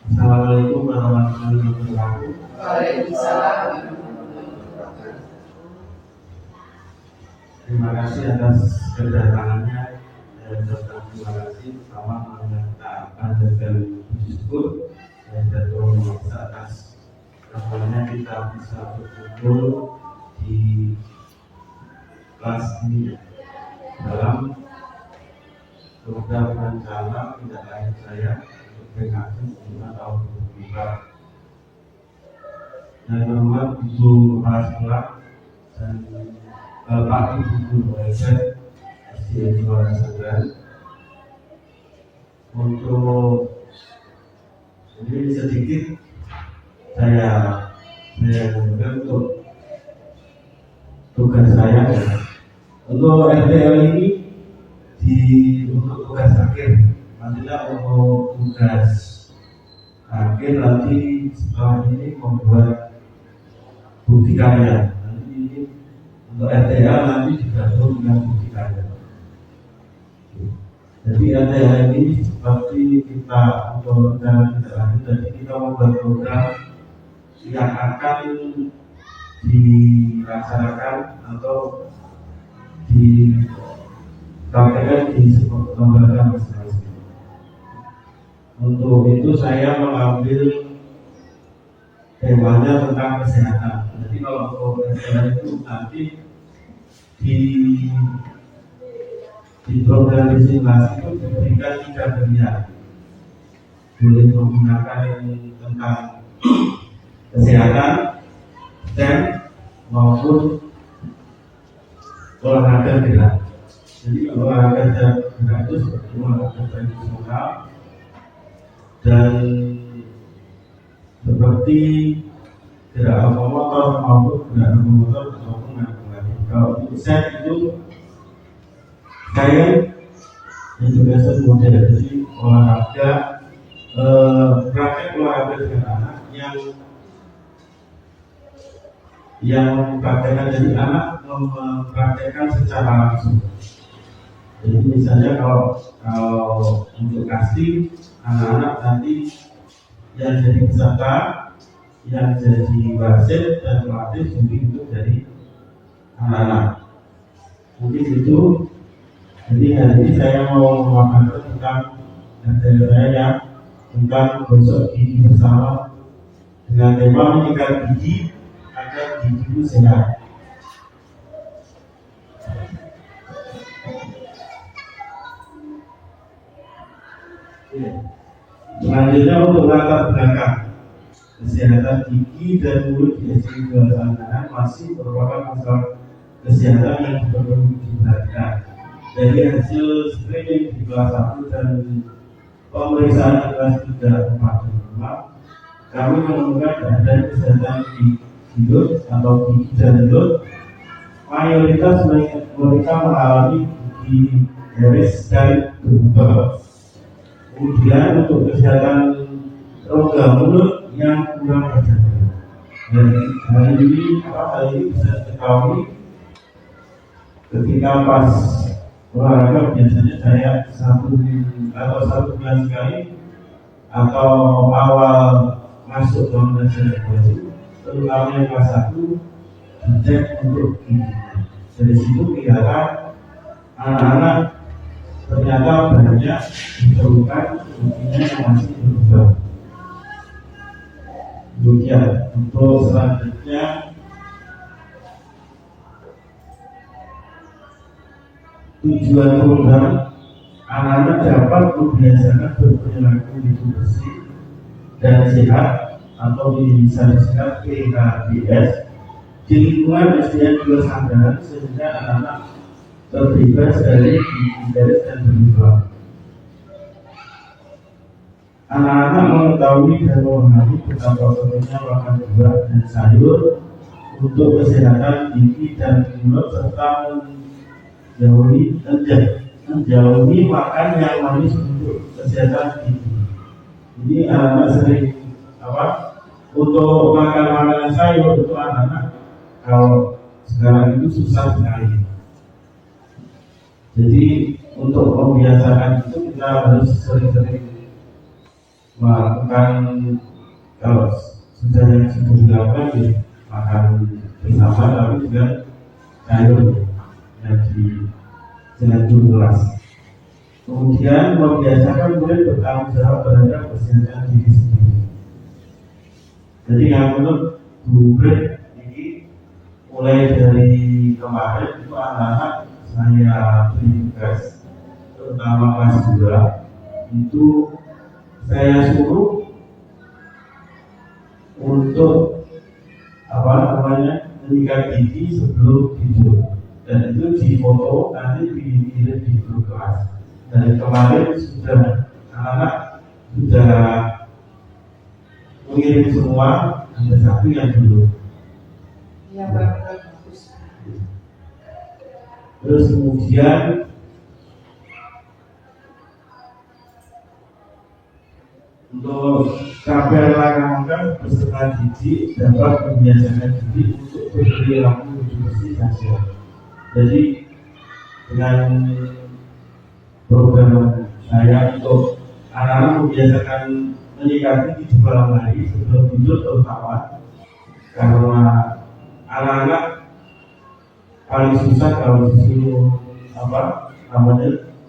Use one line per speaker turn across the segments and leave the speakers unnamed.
Assalamualaikum warahmatullahi wabarakatuh.
Waalaikumsalam.
Terima kasih atas kedatangannya dan terima kasih pertama meminta panjatkan puji syukur dan doa atas kabarnya kita bisa berkumpul di kelas ini dalam program rencana tidak lain saya PKK 5 tahun 2024. Yang hormat Ibu Kepala Sekolah dan Bapak Ibu Guru Dosen SD Juara Sanggan. Untuk ini sedikit saya gunakan untuk tugas saya. Untuk RTL ini untuk tugas akhir. Nantinya untuk tugas akhir nanti setelah ini membuat bukti karya. Nanti ini untuk RTA nanti digabung dengan bukti karya. Jadi RTA ini seperti kita untuk rencana tidak lanjut. Jadi kita membuat program yang akan dilaksanakan atau dipraktekkan di sebuah lembaga masing-masing. Untuk itu saya mengambil temanya tentang kesehatan. Jadi kalau untuk kesehatan itu nanti di program disimulasi itu diberikan 3 bagian. Boleh menggunakan tentang kesehatan, STEM maupun olahraga gerak. Jadi olahraga gerak itu seperti olahraga tradisional dan seperti gerak motor maupun gerak motor maupun lari. Kalau untuk set itu saya yang juga model jadi olahraga praktek olahraga dengan anak yang praktekkan jadi anak mempraktekkan secara langsung. Jadi misalnya kalau untuk kasih anak-anak nanti yang jadi peserta, yang jadi wasit dan pelatih juri itu dari anak-anak. Mungkin itu. Jadi hari ini saya mau memaparkan tentang materi saya tentang gosok gigi bersama dengan tema menyikat gigi agar gigiku sehat. Selanjutnya untuk latar belakang kesehatan gigi dan mulut di SD Juara Sanggan masih merupakan masalah kesehatan yang perlu diperhatikan. Dari hasil screening di kelas 1 dan pemeriksaan di kelas 3, 4, dan 5, kami menemukan keadaan kesehatan di mulut atau gigi dan mulut. Mayoritas mereka mengalami gigi garis dan berubah. Kemudian untuk kesehatan rongga mulut yang kurang terjaga. Dan hal ini bisa diketahui ketika pas olahraga. Biasanya saya satu bulan sekali atau awal masuk dalam belajar baju, terutama yang kelas 1 dicek untuk gigi. Dari situ kelihatan anak-anak ternyata banyak ditemukan giginya yang masih berubah. Kemudian untuk selanjutnya tujuan program anak-anak dapat membiasakan berperilaku hidup bersih dan sehat atau bisa disingkat PHBS di lingkungan SDN Juara Sanggan, sehingga anak-anak terbebas dari gigi garis dan berubah. Anak-anak mengetahui dan memahami betapa pentingnya makan buah dan sayur untuk kesehatan gigi dan mulut serta menjauhi makan yang manis untuk kesehatan gigi. Ini anak-anak sering untuk makan makanan sayur itu anak-anak kalau sekarang itu susah sekali. Jadi untuk membiasakan itu kita harus sering-sering melakukan, kalau sudah dilakukan ya, makan bersama, tapi juga sayur yang dengan gelas. Kemudian membiasakan murid bertanggung jawab terhadap kesehatan diri sendiri. Jadi yang menurut murid ini mulai dari kemarin itu anak-anak saya beri tugas, terutama kelas 2 itu saya suruh untuk menyikat gigi sebelum tidur, dan itu difoto nanti dikirim di grup kelas. Dari kemarin sudah anak-anak sudah mengirim semua, ada satu yang belum. Ya, bagus. Terus kemudian untuk sampai langkah peserta didik dapat membiasakan diri untuk berperilaku bersih dan sehat. Jadi dengan program saya untuk anak-anak membiasakan menyikat gigi di malam hari sebelum tidur, terutama karena anak-anak paling susah kalau disuruh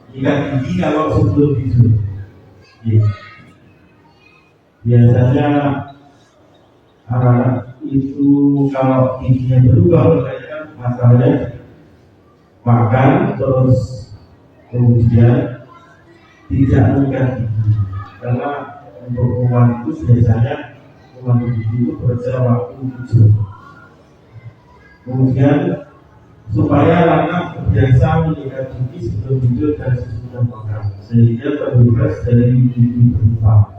menyikat gigi kalau sebelum tidur. Biasanya anak-anak itu kalau giginya berubah, kan masalahnya makan terus kemudian tidak menyikat gigi, karena untuk kuman itu biasanya kuman gigi itu berjarak waktu 7. Kemudian supaya anak terbiasa menyikat gigi sebelum tidur dan sesudah makan, sehingga terbebas dari gigi berlubang.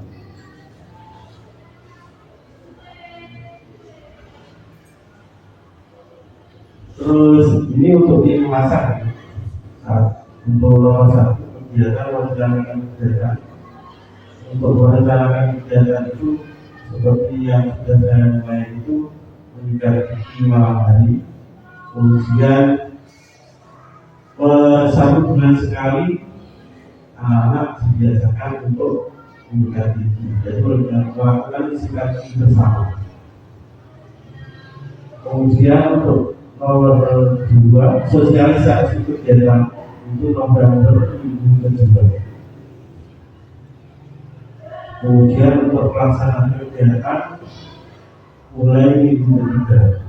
Terus ini untuk yang masak, untuk nomor 1 kegiatan merencanakan kegiatan. Untuk merencanakan kegiatan itu seperti yang sudah saya mulai itu menyikat gigi malam hari. Kemudian 1 bulan sekali anak-anak dibiasakan untuk menyikat gigi. Jadi melakukan sikat gigi bersama. Kemudian untuk nomor 2, sosialisasi kegiatan itu November minggu kedua. Kemudian untuk pelaksanaan kegiatan mulai minggu ketiga,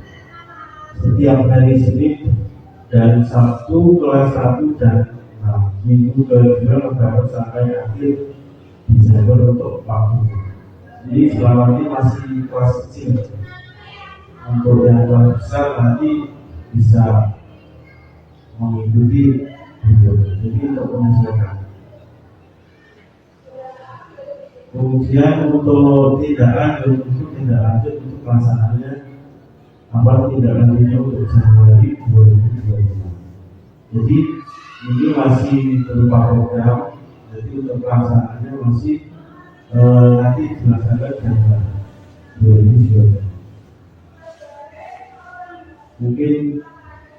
setiap hari Senin dan Sabtu kelas 1 dan 6, minggu kedua November sampai akhir Desember untuk waktu. Jadi selama ini masih kelas kecil. Untuk yang kelas besar nanti bisa mengikuti video, jadi untuk menyesuaikan. Kemudian untuk tindak lanjut untuk pelaksanaannya tindak lanjutnya untuk Januari 2025. Jadi ini masih berupa program, jadi untuk pelaksanaannya masih nanti dilaksanakan Januari 2025. Mungkin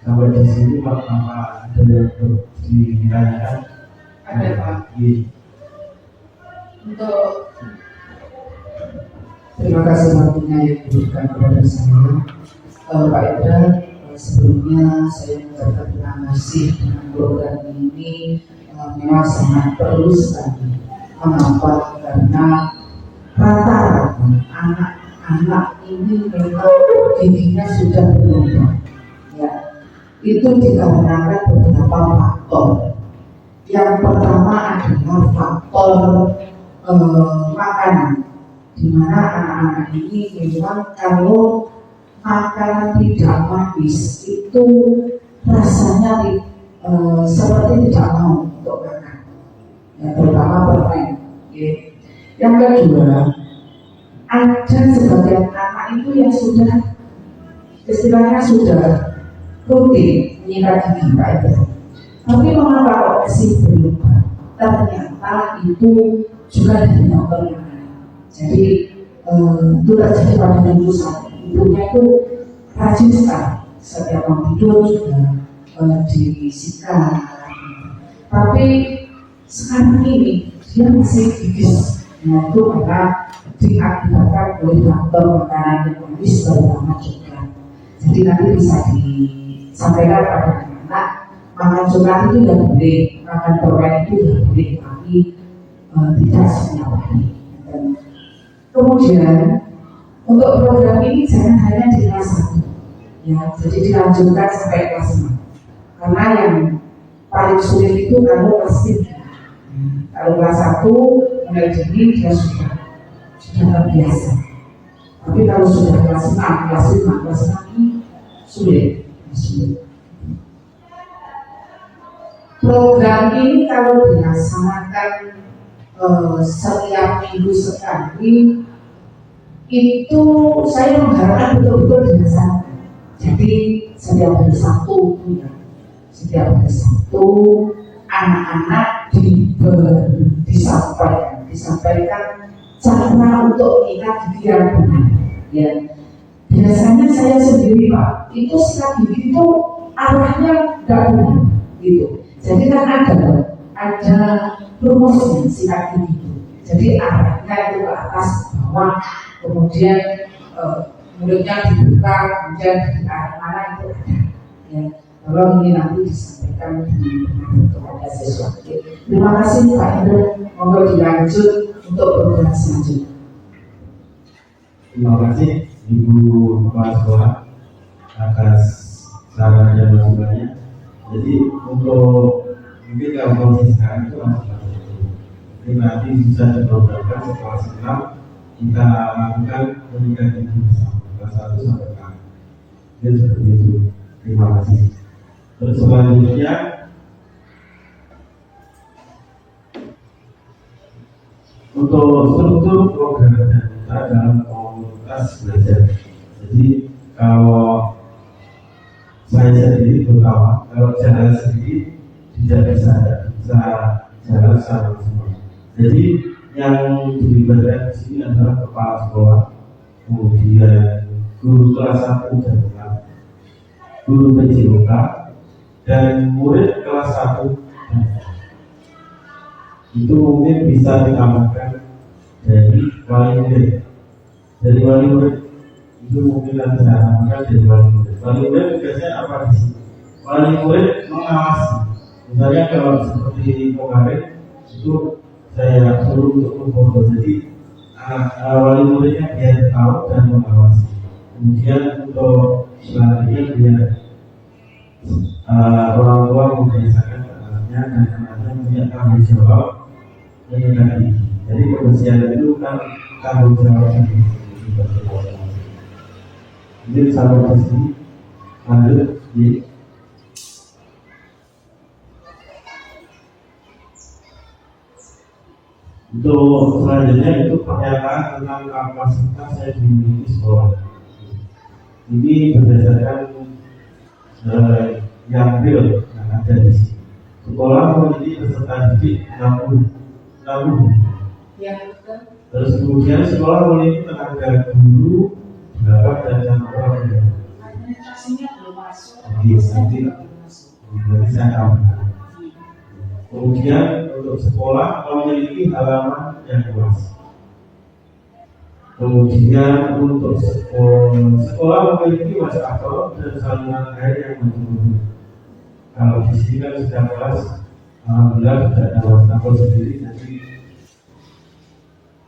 sampai di sini Pak, apa ada yang ditanyakan?
Ada Pak. Untuk terima kasih waktunya yang diberikan kepada saya, Pak Indra. Sebelumnya saya mengucapkan terima kasih dengan program ini, memang sangat perlu sekali. Mengapa? Karena rata-rata anak-anak ini memang giginya sudah berubah. Ya, itu dikarenakan beberapa faktor. Yang pertama adalah faktor makanan, di mana anak-anak ini memang kalau makanan tidak manis itu rasanya seperti tidak mau untuk makan, ya, terutama permen. Ya. Yang kedua, ada sebagian anak itu yang sudah istilahnya sudah rutin menyikat gigi Pak Ibu. Tapi mengapa kok masih berubah? Ternyata itu juga dari dokter. Jadi itu terjadi pada minggu satu. Ibunya itu rajin sekali. Setiap mau tidur juga disikat. Tapi sekarang ini dia masih gigis. Nah itu karena diakibatkan oleh faktor makanan yang manis terutama juga. Jadi nanti bisa disampaikan pada anak makan coklat itu tidak boleh, makan permen itu tidak boleh, tapi tidak setiap hari. Dan kemudian untuk program ini jangan hanya di kelas 1, ya, jadi dilanjutkan sampai kelas 6. Karena yang paling sulit itu kalau kelas 3. Kalau kelas 1 mulai dini dia sudah terbiasa. Tapi kalau sudah kelas 6, kelas 5, kelas 6 ini sulit. Program ini kalau dilaksanakan setiap minggu sekali, itu saya mengharapkan betul-betul dilaksanakan. Jadi setiap hari Sabtu, ya, setiap hari Sabtu anak-anak disampaikan cara untuk mengikat gigi yang benar. Ya, biasanya saya sendiri Pak, itu sikat gigi itu arahnya nggak benar, gitu. Jadi kan ada rumusnya sikat gigi itu. Jadi arahnya itu ke atas ke bawah, kemudian mulutnya dibuka, kemudian di arah mana itu ada. Ya, kalau ini nanti disampaikan kepada siswa. Terima kasih Pak Indra, mohon dilanjut untuk program selanjutnya.
Terima kasih Ibu Kepala Sekolah atas saran dan masukannya. Jadi untuk mungkin kalau kondisi sekarang itu masih jadi nanti bisa diprogramkan setelah sekolah kita lakukan pendidikan gigi bersama kelas 1 sampai 6. Jadi seperti itu. Terima kasih. Terus selanjutnya untuk struktur program kita dalam komunitas belajar. Jadi kalau saya sendiri terutama kalau jalan sendiri tidak bisa jalan secara semua. Jadi yang dilibatkan di sini adalah kepala sekolah, kemudian guru kelas 1 dan 6, guru PJOK, dan murid kelas 1 dan 6. Itu mungkin bisa ditambahkan dari wali murid. Dari wali murid itu mungkin nanti saya tambahkan dari wali murid. Wali murid tugasnya apa di sini? Wali murid mengawasi. Misalnya kalau seperti kemarin itu saya suruh untuk memfoto. Jadi wali muridnya biar tahu dan mengawasi. Kemudian untuk selanjutnya biar orang tua membiasakan anaknya dan anaknya punya tanggung jawab menyikat gigi. Jadi kebersihan itu kan tanggung jawab sendiri. Jadi sampai di sini lanjut di untuk selanjutnya itu pernyataan tentang kapasitas saya dimiliki sekolah. Ini berdasarkan yang real yang ada di sini. Sekolah memiliki peserta didik 60.
Ya,
terus kemudian sekolah memiliki tenaga guru 8 dan orang lain.
administrasinya belum masuk.
Nanti saya tambahkan. Kemudian untuk sekolah memiliki halaman yang luas. Kemudian untuk sekolah memiliki wastafel dan saluran air yang mencukupi. Kalau di sini kan sudah kelas, alhamdulillah sudah ada wastafel sendiri, jadi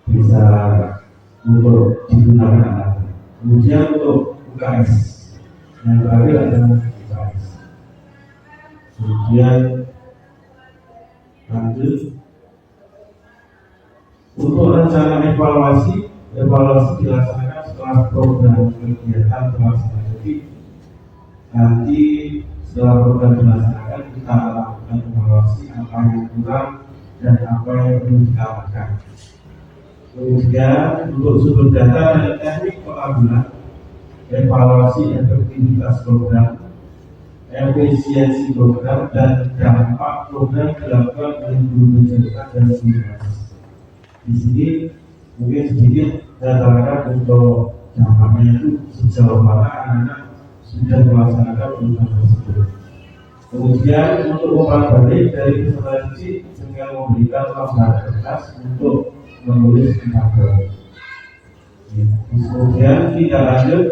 bisa untuk digunakan anak. Kemudian untuk UKS yang terakhir adalah UKS. Kemudian lanjut untuk rencana evaluasi dilaksanakan setelah program kegiatan terlaksana. Jadi nanti setelah program dilaksanakan kita lakukan evaluasi apa yang kurang dan apa yang perlu ditambahkan. Kemudian untuk sumber data dan teknik pelabuhan, evaluasi efektivitas program, efisiensi program, dan dampak program dilakukan oleh guru menjelaskan dan simulasi. Di sini mungkin sedikit data untuk dampaknya itu sejauh mana anak-anak sudah melaksanakan program tersebut. Kemudian untuk umpan balik dari peserta didik dengan memberikan lembar kertas untuk menulis tabel. Kemudian tidak lanjut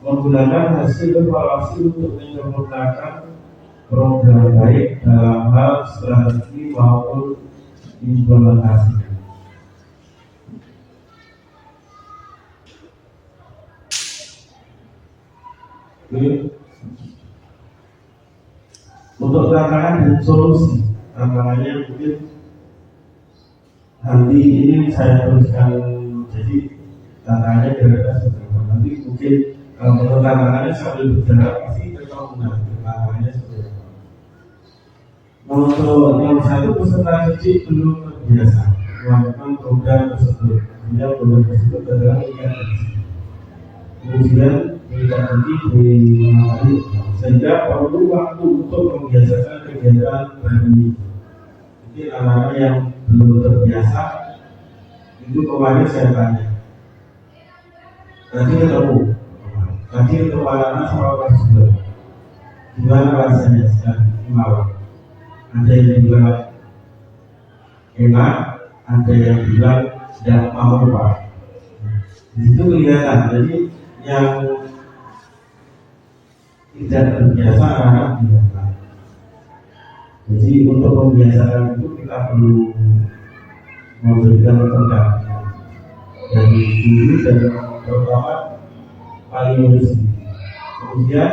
menggunakan hasil evaluasi untuk menyempurnakan program baik dalam hal strategi maupun implementasi. Untuk tantangan dan solusi, tantangannya mungkin nanti ini saya teruskan, jadi tantangannya kira-kira seperti apa. Nanti mungkin kalau tantangannya sambil berjalan pasti ketemu tantangannya seperti apa. Untuk yang satu peserta didik belum terbiasa melakukan program tersebut. Kemudian program tersebut adalah mengikat janji. Kemudian mengikat janji di sehingga perlu waktu untuk membiasakan kegiatan baru. Mungkin anak-anak yang belum terbiasa itu kemarin saya tanya. Tadi ketemu anak-anak sama kelas 2. Gimana rasanya sekarang malam? Ada yang bilang enak, ada yang bilang tidak mau Pak. Di situ kelihatan. Jadi yang tidak terbiasa anak-anak biasa. Jadi untuk membiasakan itu kita perlu memberikan pendampingan dari guru dan terutama paling bersih. Kemudian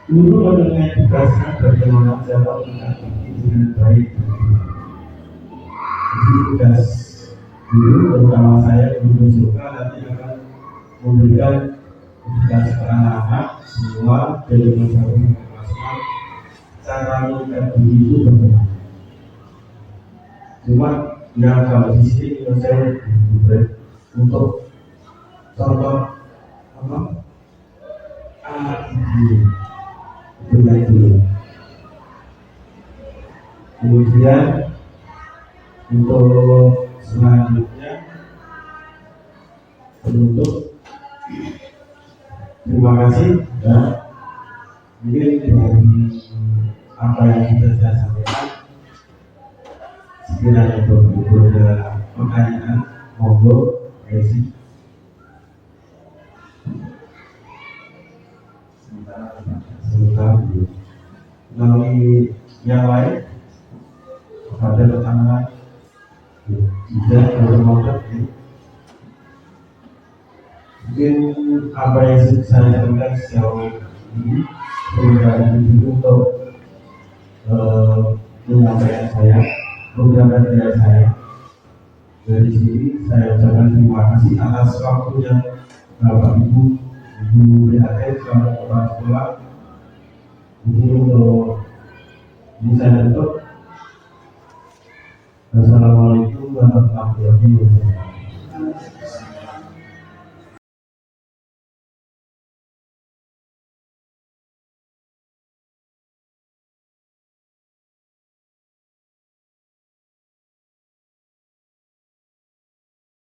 guru mengedukasikan bagaimana cara mengaktifkan dengan baik. Jadi tugas guru terutama saya guru suka nanti akan memberikan edukasi ke anak-anak semua dari masyarakat cara mengikat diri itu bagaimana. Cuma yang kalau di sini saya untuk contoh apa anak dulu itu yang dulu. Kemudian untuk selanjutnya penutup, terima kasih ya. Mungkin dari apa yang kita sampaikan sekiranya ada pertanyaan monggo isi. Sebentar dulu. Melalui yang lain ada pertanyaan tidak bermotor mungkin apa yang saya sampaikan sejauh ini perubahan itu untuk menyampaikan saya beberapa dari saya. Dari sini saya ucapkan terima kasih atas waktunya Bapak Ibu BHT selamat kepala sekolah. Jadi untuk ini saya tutup. Assalamualaikum warahmatullahi wabarakatuh.